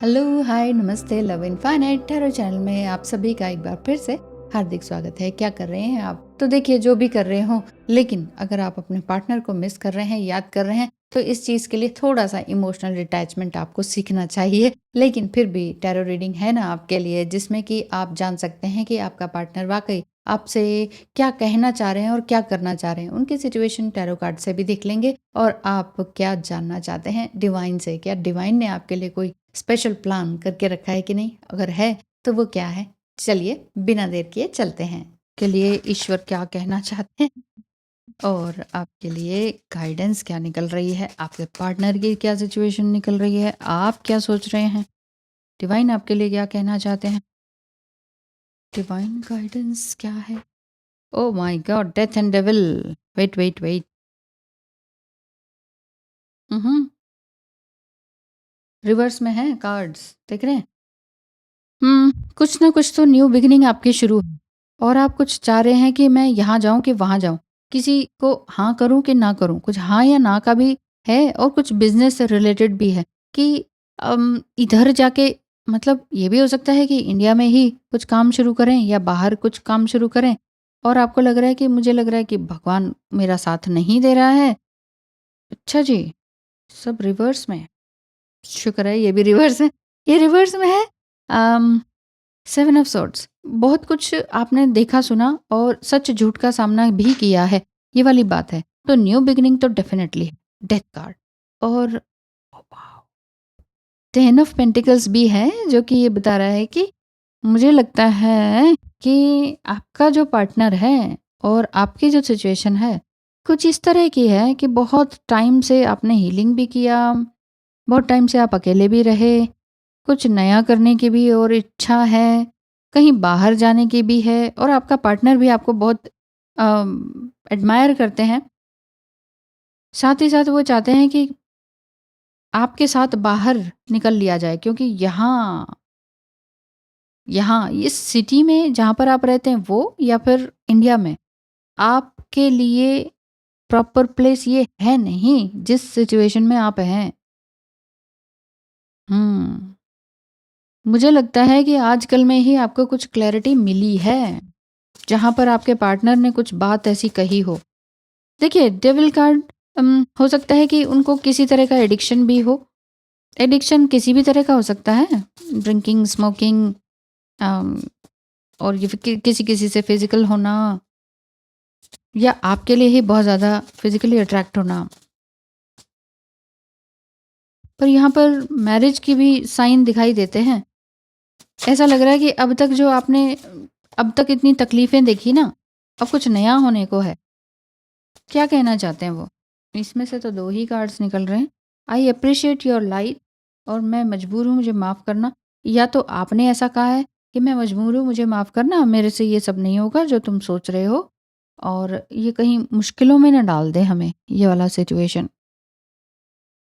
Hello, हाय, नमस्ते, love infinite tarot channel में आप सभी का एक बार फिर से हार्दिक स्वागत है। क्या कर रहे हैं आप? तो देखिए, जो भी कर रहे हो, लेकिन अगर आप अपने पार्टनर को मिस कर रहे हैं, याद कर रहे हैं, तो इस चीज़ के लिए थोड़ा-सा इमोशनल डिटैचमेंट आपको सीखना चाहिए। लेकिन फिर भी टैरो रीडिंग है ना आपके लिए, जिसमें कि आप जान सकते हैं कि आपका पार्टनर वाक़ई आपसे क्या कहना चाह रहे हैं और क्या करना चाह रहे हैं। उनकी सिचुएशन टैरो कार्ड से भी देख लेंगे और आप क्या जानना चाहते हैं डिवाइन से। क्या डिवाइन ने आपके लिए कोई स्पेशल प्लान करके रखा है कि नहीं? अगर है तो वो क्या है? चलिए बिना देर किए चलते हैं। के लिए ईश्वर क्या कहना चाहते हैं और आपके लिए गाइडेंस क्या निकल रही है, आपके पार्टनर की क्या सिचुएशन निकल रही है, आप क्या सोच रहे हैं, डिवाइन आपके लिए क्या कहना चाहते हैं। डिवाइन गाइडेंस क्या है? Oh my God, death and devil. Wait wait wait. Hmm, reverse में है कार्ड्स, देख रहे हैं? कुछ ना कुछ तो न्यू बिगिनिंग आपकी शुरू है और आप कुछ चाह रहे हैं कि मैं यहाँ जाऊँ कि वहाँ जाऊँ। किसी को हाँ करूँ कि ना करूँ, कुछ हाँ या ना का भी है और कुछ बिज़नेस से रिलेटेड भी है कि इधर जाके, मतलब ये भी हो सकता है कि इंडिया में ही कुछ काम शुरू करें या बाहर कुछ काम शुरू करें और आपको लग रहा है कि मुझे लग रहा है कि भगवान मेरा साथ नहीं दे रहा है। अच्छा जी, सब रिवर्स में है। शुक्र है ये भी रिवर्स है। ये रिवर्स में है। अम 7 ऑफ सॉर्ड्स। बहुत कुछ आपने देखा सुना और सच झूठ का सामना भी किया है, ये वाली बात है। तो न्यू बिगिनिंग तो डेफिनेटली है। डेथ कार्ड और 10 ऑफ पेंटिकल्स भी है, जो कि ये बता रहा है कि मुझे लगता है कि आपका जो पार्टनर है और आपकी जो सिचुएशन है, कुछ इस तरह की है कि बहुत टाइम से आपने हीलिंग भी किया, बहुत टाइम से आप अकेले भी रहे, कुछ नया करने की भी और इच्छा है, कहीं बाहर जाने की भी है और आपका पार्टनर भी आपको बहुत एडमायर करते हैं। साथ ही साथ वो चाहते हैं कि आपके साथ बाहर निकल लिया जाए, क्योंकि यहाँ यहाँ इस सिटी में जहाँ पर आप रहते हैं वो, या फिर इंडिया में, आपके लिए प्रॉपर प्लेस ये है नहीं जिस सिचुएशन में आप हैं। हम्म मुझे लगता है कि आजकल में ही आपको कुछ क्लैरिटी मिली है, जहाँ पर आपके पार्टनर ने कुछ बात ऐसी कही हो। देखिए, डेविल कार्ड हो सकता है कि उनको किसी तरह का एडिक्शन भी हो। एडिक्शन किसी भी तरह का हो सकता है, ड्रिंकिंग, स्मोकिंग, और ये किसी किसी से फिजिकल होना, या आपके लिए ही बहुत ज़्यादा फिजिकली अट्रैक्ट होना। पर यहाँ पर मैरिज की भी साइन दिखाई देते हैं। ऐसा लग रहा है कि अब तक जो आपने अब तक इतनी तकलीफ़ें देखी ना, अब कुछ नया होने को है। क्या कहना चाहते हैं वो? इसमें से तो 2 ही कार्ड्स निकल रहे हैं। आई एप्रिशिएट योर लाइट और मैं मजबूर हूँ, मुझे माफ़ करना। या तो आपने ऐसा कहा है कि मैं मजबूर हूँ, मुझे माफ़ करना, मेरे से ये सब नहीं होगा जो तुम सोच रहे हो, और ये कहीं मुश्किलों में ना डाल दे हमें, ये वाला सिचुएशन।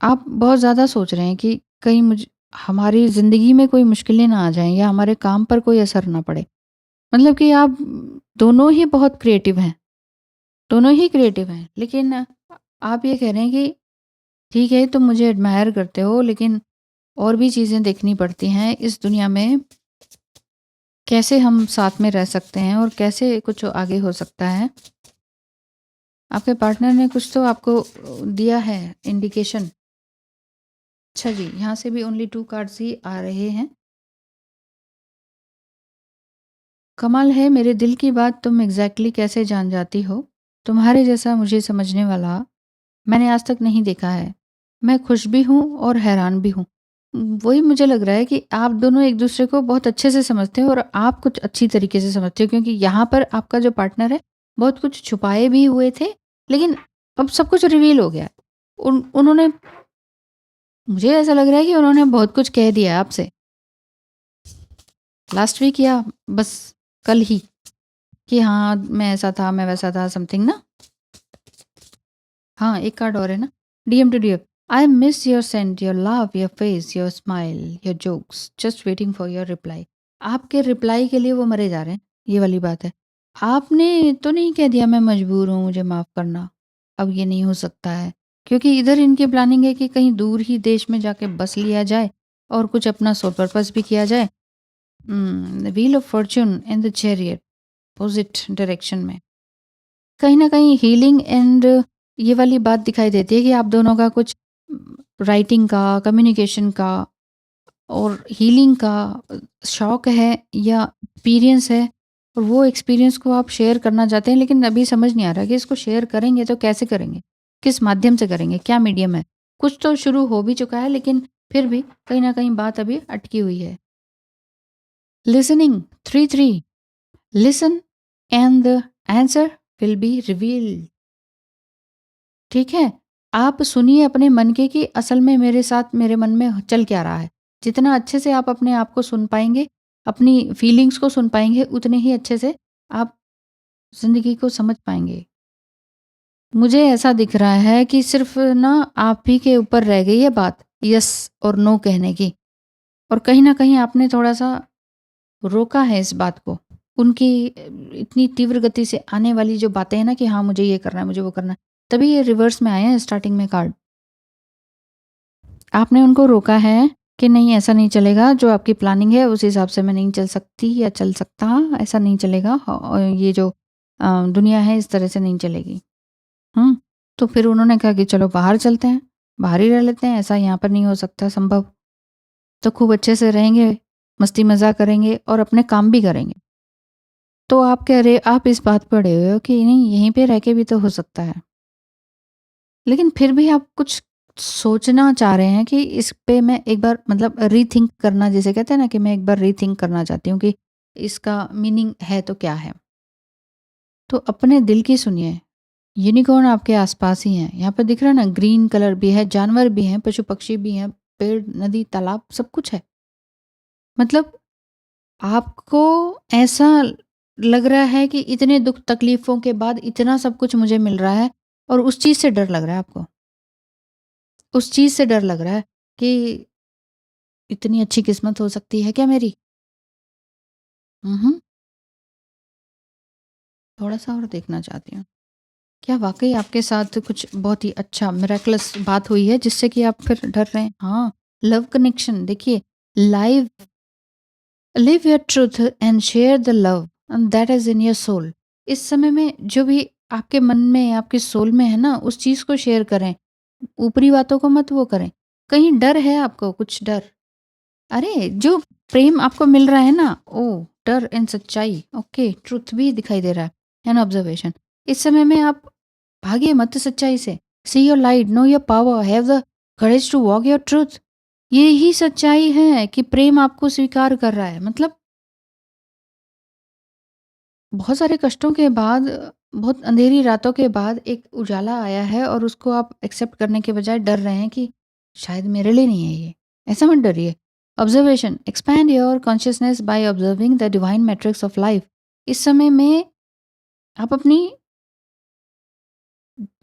आप बहुत ज़्यादा सोच रहे हैं कि कहीं हमारी ज़िंदगी में कोई मुश्किलें ना आ जाएँ या हमारे काम पर कोई असर ना पड़े। मतलब कि आप दोनों ही बहुत क्रिएटिव हैं, दोनों ही क्रिएटिव हैं, लेकिन आप ये कह रहे हैं कि ठीक है, तुम मुझे एडमायर करते हो, लेकिन और भी चीज़ें देखनी पड़ती हैं इस दुनिया में। कैसे हम साथ में रह सकते हैं और कैसे कुछ आगे हो सकता है। आपके पार्टनर ने कुछ तो आपको दिया है इंडिकेशन। अच्छा जी, यहाँ से भी ओनली 2 कार्ड्स ही आ रहे हैं। कमाल है, मेरे दिल की बात तुम एग्ज़ैक्टली कैसे जान जाती हो। तुम्हारे जैसा मुझे समझने वाला मैंने आज तक नहीं देखा है। मैं खुश भी हूँ और हैरान भी हूँ। वही मुझे लग रहा है कि आप दोनों एक-दूसरे को बहुत अच्छे से समझते हो और आप कुछ अच्छी तरीके से समझते हो, क्योंकि यहाँ पर आपका जो पार्टनर है, बहुत कुछ छुपाए भी हुए थे, लेकिन अब सब कुछ रिवील हो गया है। उन्होंने, मुझे ऐसा लग रहा है कि उन्होंने बहुत कुछ कह दिया है आपसे। लास्ट वीक या बस कल ही, कि हाँ, मैं ऐसा था, मैं वैसा था, समथिंग ना? हाँ, एक कार्ड और है ना, DM to DF. I miss your scent, your love, your face, your smile, your jokes, just waiting for your reply. आपके रिप्लाई के लिए वो मरे जा रहे हैं, ये वाली बात है। आपने तो नहीं कह दिया मैं मजबूर हूँ, मुझे माफ़ करना, अब ये नहीं हो सकता है, क्योंकि इधर इनकी प्लानिंग है कि कहीं दूर ही देश में जाके बस लिया जाए और कुछ अपना सोल पर्पस भी किया जाए। Wheel of Fortune in the chariot, opposite direction में। कहीं न कहीं हीलिंग एंड ये वाली बात दिखाई देती है कि आप दोनों का कुछ राइटिंग का, कम्युनिकेशन का और हीलिंग का शौक है या एक्सपीरियंस है, और वो एक्सपीरियंस को आप शेयर करना चाहते हैं, लेकिन अभी समझ नहीं आ रहा कि इसको शेयर करेंगे तो कैसे करेंगे? किस माध्यम से करेंगे? क्या मीडियम है? कुछ तो शुरू हो भी चुका है, लेकिन फिर भी कहीं न कहीं बात अभी अटकी हुई है। Listening 3-3, listen and the answer will be revealed. ठीक है? आप सुनिए अपने मन के कि असल में मेरे साथ मेरे मन में चल क्या रहा है। जितना अच्छे से आप अपने आप को सुन पाएँगे, अपनी फीलिंग्स को सुन पाएँगे, उतने ही अच्छे से आप ज़िंदगी को समझ पाएँगे। मुझे ऐसा दिख रहा है कि सिर्फ़ ना आप ही के ऊपर रह गई है बात, यस और नो कहने की, और कहीं न कहीं आपने थोड़ा-सा रोका है इस बात को। उनकी इतनी तीव्र गति से आने वाली जो बातें हैं ना कि हाँ, मुझे ये करना है, मुझे वो करना है, तभी ये रिवर्स में आए हैं स्टार्टिंग में कार्ड। आपने उनको रोका है कि नहीं, ऐसा नहीं चलेगा, जो आपकी प्लानिंग है उस हिसाब से मैं नहीं चल सकती या चल सकता, ऐसा नहीं चलेगा, और ये जो दुनिया है इस तरह से नहीं चलेगी। तो फिर उन्होंने कहा कि चलो बाहर चलते हैं, बाहर ही रह लेते हैं, ऐसा यहाँ पर नहीं हो सकता संभव। तो खूब अच्छे से रहेंगे, मस्ती मज़ाक करेंगे और अपने काम भी करेंगे। तो आप कह रहे, आप इस बात पे अड़े हुए हो कि नहीं, यहीं पे रह के भी तो हो सकता है। लेकिन फिर भी आप कुछ सोचना चाह रहे हैं कि इस पे मैं एक बार मतलब रीथिंक करना, जिसे कहते हैं ना कि मैं एक बार रीथिंक करना चाहती हूँ कि इसका मीनिंग है तो क्या है। तो अपने दिल की सुनिए। यूनिकॉर्न आपके आसपास ही हैं। यहाँ पे दिख रहा है ना, ग्रीन कलर भी है, जानवर भी हैं, पशु पक्षी भी हैं, पेड़, नदी, तालाब सब कुछ है। मतलब आपको ऐसा लग रहा है कि इतने दुख तकलीफ़ों के बाद इतना सब कुछ मुझे मिल रहा है, और उस चीज़ से डर लग रहा है आपको। उस चीज़ से डर लग रहा है कि इतनी अच्छी किस्मत हो सकती है क्या मेरी? हुँ। थोड़ा-सा और देखना चाहती हूँ। क्या वाक़ई आपके साथ कुछ बहुत ही अच्छा मिरेकलस बात हुई है जिससे कि आप फिर डर रहे हैं? हाँ, लव कनेक्शन देखिए, live live your truth and share the love and that is in your soul. इस समय में जो भी आपके मन में, आपके सोल में है ना, उस चीज़ को शेयर करें। ऊपरी बातों को मत वो करें। कहीं डर है आपको, कुछ डर? अरे! जो प्रेम आपको मिल रहा है ना, ओह! डर एंड सच्चाई, ओके, ट्रुथ भी दिखाई दे रहा है एंड ऑब्जर्वेशन। इस समय में आप भागिए मत सच्चाई से। See your light, know your power, have the courage to walk your truth. ये ही सच्चाई है कि प्रेम आपको स्वीकार कर रहा है। मतलब बहुत सारे कष्टों के बाद, बहुत अंधेरी रातों के बाद एक उजाला आया है, और उसको आप एक्सेप्ट करने के बजाय डर रहे हैं कि शायद मेरे लिए नहीं है ये। ऐसा मत डरिए। Observation, expand your consciousness by observing the divine matrix of life. इस समय में आप अपनी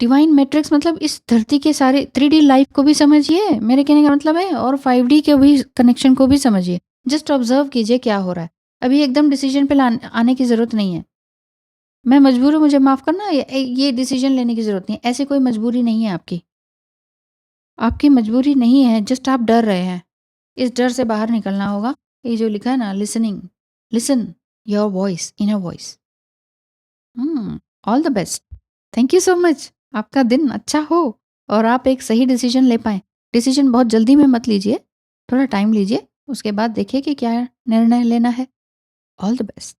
डिवाइन मैट्रिक्स, मतलब इस धरती के सारे 3D लाइफ को भी समझिए, मेरे कहने का मतलब है, और 5D के भी कनेक्शन को भी समझिए। जस्ट ऑब्जर्व कीजिए क्या हो रहा है। अभी एकदम डिसीजन पे आने की ज़रूरत नहीं है। मैं मजबूर हूँ, मुझे माफ़ करना, ये डिसीजन लेने की ज़रूरत नहीं है। ऐसी कोई मजबूरी नहीं है आपकी। आपकी मजबूरी नहीं है, जस्ट आप डर रहे हैं। इस डर से बाहर निकलना होगा। ये जो लिखा है ना, listening, listen your voice, inner voice. All the best. Thank you so much. आपका दिन अच्छा हो और आप एक सही डिसीजन ले पाएँ। डिसीजन बहुत जल्दी में मत लीजिए, थोड़ा टाइम लीजिए, उसके बाद देखिए कि क्या निर्णय लेना है। All the best.